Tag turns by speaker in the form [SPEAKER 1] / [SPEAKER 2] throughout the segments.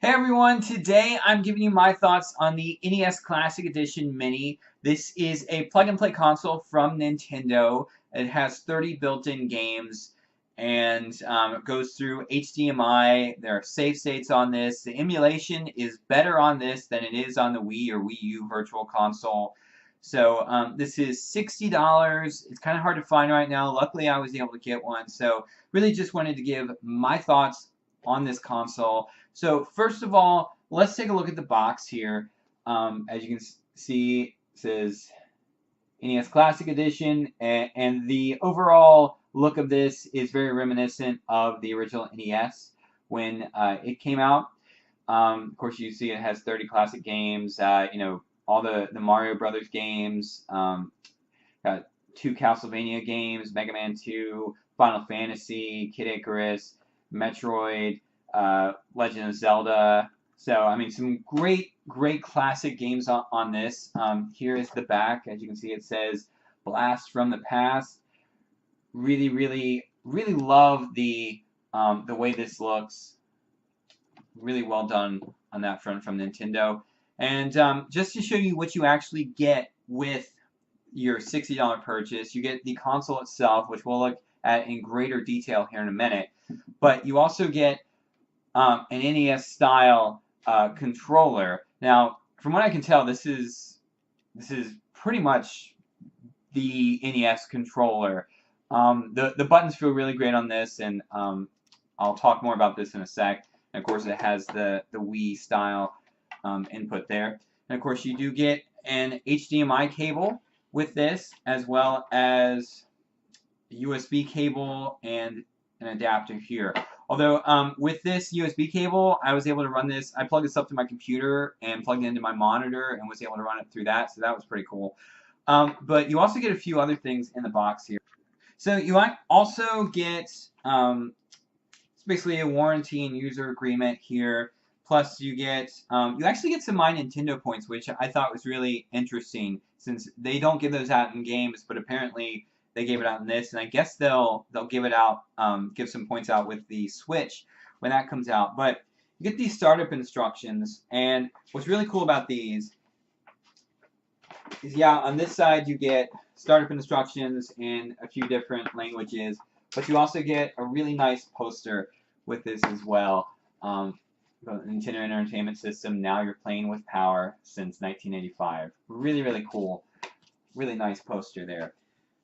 [SPEAKER 1] Hey everyone, today I'm giving you my thoughts on the NES Classic Edition Mini. This is a plug-and-play console from Nintendo. It has 30 built-in games and it goes through HDMI. There are save states on this. The emulation is better on this than it is on the Wii or Wii U Virtual Console. So this is $60. It's kind of hard to find right now. Luckily, I was able to get one. So really just wanted to give my thoughts on this console. So first of all, let's take a look at the box here. As you can see, it says NES Classic Edition, and the overall look of this is very reminiscent of the original NES when it came out. Of course, you see it has 30 classic games. All the Mario Brothers games. Got 2 Castlevania games, Mega Man 2, Final Fantasy, Kid Icarus, Metroid, Legend of Zelda. So, I mean, some great classic games on this. Here is the back. As you can see, it says Blast from the Past. Really love the way this looks. Really well done on that front from Nintendo. And just to show you what you actually get with your $60 purchase, you get the console itself, which we'll look at in greater detail here in a minute. But you also get an NES style controller. Now, from what I can tell, this is pretty much the NES controller. The buttons feel really great on this, and I'll talk more about this in a sec. And of course, it has the Wii style input there. And of course, you do get an HDMI cable with this, as well as a USB cable and an adapter here. Although with this USB cable, I was able to run this. I plugged this up to my computer and plugged it into my monitor and was able to run it through that, so that was pretty cool. But you also get a few other things in the box here. So you also get it's basically a warranty and user agreement here. Plus, you actually get some My Nintendo points, which I thought was really interesting, since they don't give those out in games, but apparently they gave it out in this, and I guess they'll give it out, give some points out with the Switch when that comes out. But you get these startup instructions, and what's really cool about these is, yeah, on this side you get startup instructions in a few different languages, but you also get a really nice poster with this as well. Nintendo Entertainment System, now you're playing with power since 1985. Really cool. Really nice poster there.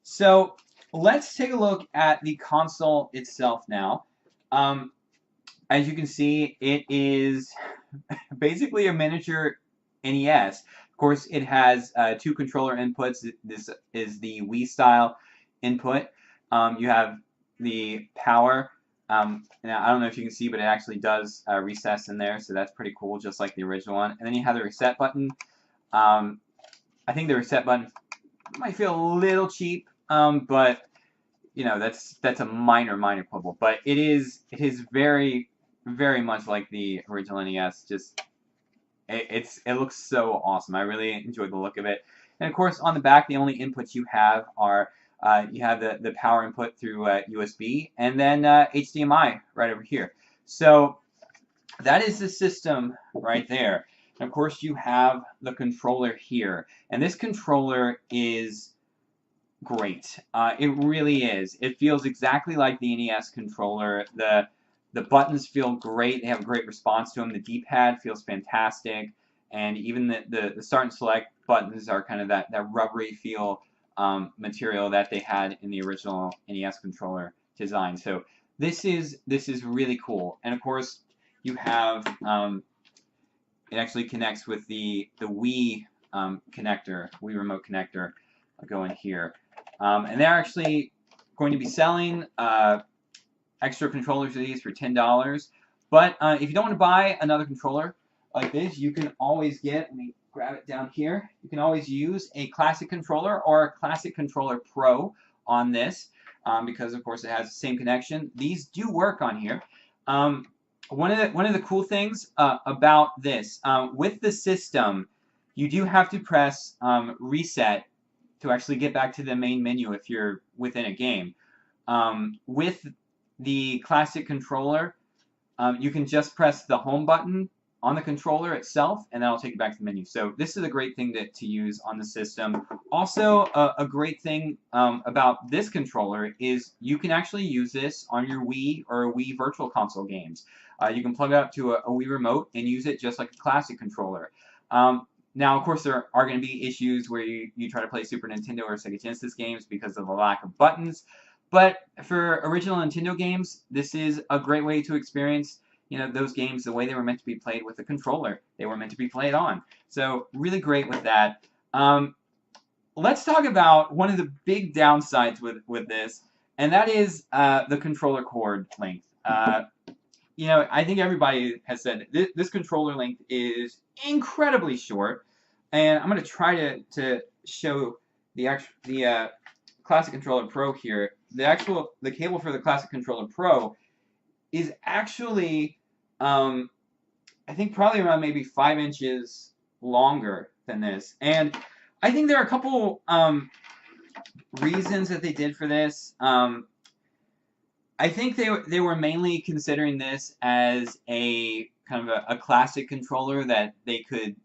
[SPEAKER 1] So let's take a look at the console itself now. As you can see, it is basically a miniature NES. Of course, it has 2 controller inputs. This is the Wii style input. You have the power. Now, I don't know if you can see, but it actually does recess in there, so that's pretty cool, just like the original one. And then you have the reset button. I think the reset button might feel a little cheap, but that's a minor quibble. But it is very much like the original NES. Just it looks so awesome. I really enjoyed the look of it. And of course, on the back, the only inputs you have are you have the power input through USB, and then HDMI right over here. So that is the system right there. And of course, you have the controller here, and this controller is great. It really is. It feels exactly like the NES controller. The buttons feel great. They have a great response to them. The D-pad feels fantastic, and even the start and select buttons are kind of that rubbery feel material that they had in the original NES controller design. So this is really cool. And of course, you have it actually connects with the Wii connector, Wii remote connector going here. And they're actually going to be selling extra controllers of these for $10. But if you don't want to buy another controller like this, you can always get, let me grab it down here, you can always use a Classic Controller or a Classic Controller Pro on this, because of course it has the same connection. These do work on here. One of the cool things about this, with the system, you do have to press reset to actually get back to the main menu if you're within a game. With the Classic Controller, you can just press the home button on the controller itself, and that'll take you back to the menu. So this is a great thing to use on the system. Also, a great thing about this controller is you can actually use this on your Wii or Wii Virtual Console games. You can plug it up to a Wii remote and use it just like a classic controller. Now, of course, there are going to be issues where you try to play Super Nintendo or Sega Genesis games because of the lack of buttons. But for original Nintendo games, this is a great way to experience those games the way they were meant to be played with a controller. They were meant to be played on. So really great with that. Let's talk about one of the big downsides with this, and that is the controller cord length. I think everybody has said this controller length is incredibly short, and I'm going to try to show the Classic Controller Pro here. The cable for the Classic Controller Pro is actually I think probably around maybe 5 inches longer than this, and I think there are a couple reasons that they did for this. I think they were mainly considering this as a kind of a classic controller that they could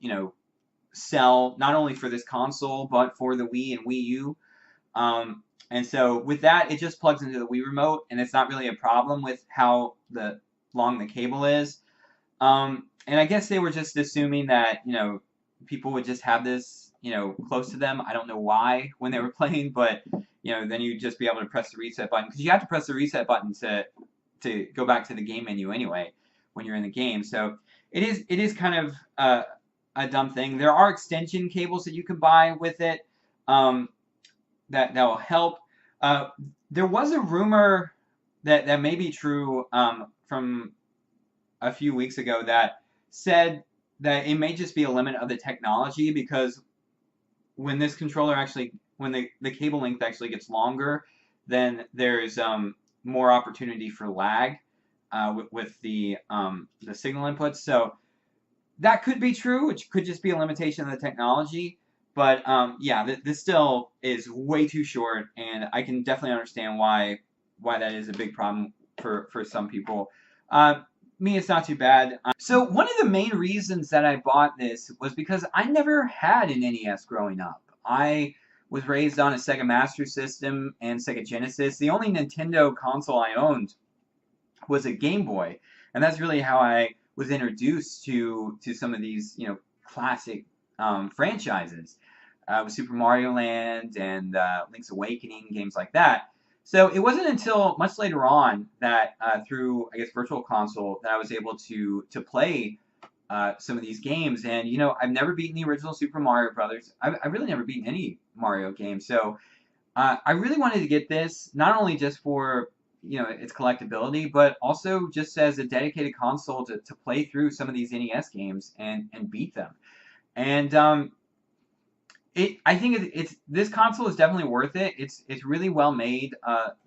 [SPEAKER 1] sell not only for this console but for the Wii and Wii U. And so with that, it just plugs into the Wii remote, and it's not really a problem with how long the cable is. And I guess they were just assuming that people would just have this close to them. I don't know why when they were playing, but then you'd just be able to press the reset button, because you have to press the reset button to go back to the game menu anyway when you're in the game. So it is kind of a dumb thing. There are extension cables that you can buy with it that will help. There was a rumor that may be true from a few weeks ago that said that it may just be a limit of the technology, because when this controller when the cable length actually gets longer, then there's more opportunity for lag with the signal inputs. So that could be true, which could just be a limitation of the technology. But yeah, this still is way too short, and I can definitely understand why that is a big problem for some people. Me, it's not too bad. So one of the main reasons that I bought this was because I never had an NES growing up. I was raised on a Sega Master System and Sega Genesis. The only Nintendo console I owned was a Game Boy, and that's really how I was introduced to some of these classic franchises with Super Mario Land and Link's Awakening, games like that. So it wasn't until much later on that through, I guess, Virtual Console that I was able to play some of these games. And I've never beaten the original Super Mario Brothers. I've really never beaten any Mario game. So I really wanted to get this, not only just for its collectability, but also just as a dedicated console to play through some of these NES games and beat them. And I think this console is definitely worth it. It's really well made.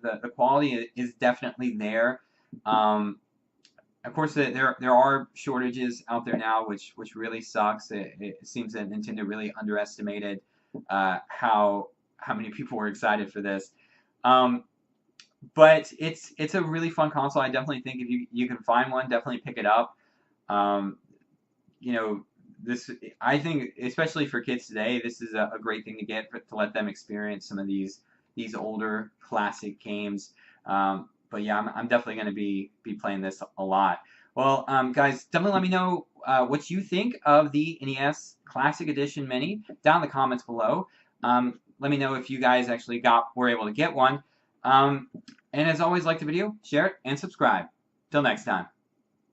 [SPEAKER 1] The quality is definitely there. Of course, there are shortages out there now, which really sucks. It seems that Nintendo really underestimated how many people were excited for this. But it's a really fun console. I definitely think if you can find one, definitely pick it up. I think, especially for kids today, this is a great thing to get to let them experience some of these older classic games. But yeah, I'm definitely going to be playing this a lot. Well, guys, definitely let me know what you think of the NES Classic Edition Mini down in the comments below. Let me know if you guys actually were able to get one. And as always, like the video, share it, and subscribe. Till next time.